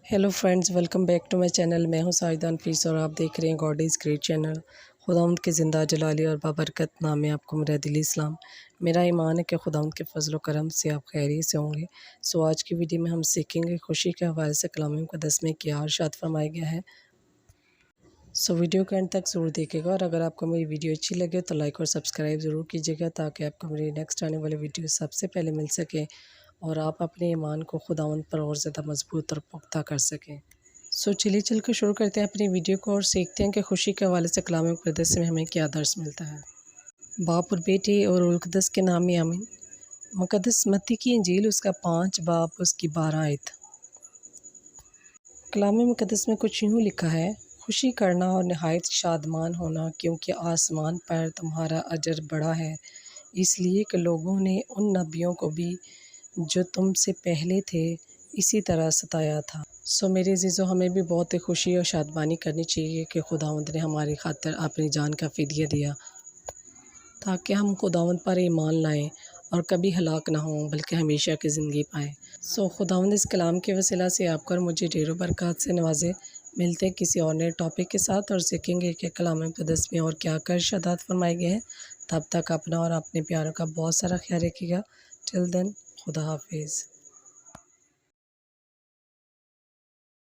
Hello friends, welcome back to my channel. मैं हूं साहिदा नफीस और आप देख रहे हैं गॉड इज़ ग्रेट चैनल। खुदावंद के ज़िंदा जलाली और बाबरकत नाम में आपको मेरा दिली सलाम। मेरा ईमान है कि खुदावंद के फजल करम से आप खैरियत से होंगे। आज की वीडियो में हम सीखेंगे खुशी के हवाले से कलाम मुक़द्दस में क्या इरशाद फरमाया गया है। वीडियो के एंड तक ज़रूर देखिएगा और अगर आपको मेरी वीडियो अच्छी लगे तो लाइक और सब्सक्राइब ज़रूर कीजिएगा ताकि आपको मेरी नेक्स्ट आने वाली वीडियो सबसे पहले मिल सके और आप अपने ईमान को खुदावंद पर और ज़्यादा मजबूत और पुख्ता कर सकें। चलिए चल कर शुरू करते हैं अपनी वीडियो को और सीखते हैं कि खुशी के हवाले से कलाम मुक़द्दस में हमें क्या दर्स मिलता है। बाप और बेटे और मुक़द्दस के नाम में आमीन। मुक़द्दस मत्ती की इंजील उसका 5 बाब उसकी 12 आयत। कलाम मुक़द्दस में कुछ यूँ लिखा है, खुशी करना और नहायत शादमान होना क्योंकि आसमान पर तुम्हारा अजर बड़ा है, इसलिए कि लोगों ने उन नबियों को भी जो तुमसे पहले थे इसी तरह सताया था। मेरे अज़ीज़ों, हमें भी बहुत ही खुशी और शादमानी करनी चाहिए कि खुदावंद ने हमारी खातिर अपनी जान का फ़िदिया दिया ताकि हम खुदावंद पर ईमान लाएं और कभी हलाक ना हों बल्कि हमेशा की ज़िंदगी पाएँ। खुदावंद इस कलाम के वसीला से आपको और मुझे ढेरों बरकत से नवाजे। मिलते हैं किसी और नए टॉपिक के साथ और सीखेंगे कि कलाम मुक़द्दस में और क्या कर इरशादात फरमाए गए हैं। तब तक अपना और अपने प्यारों का बहुत सारा ख्याल रखिएगा। टिल देन, खुदा हाफिज़।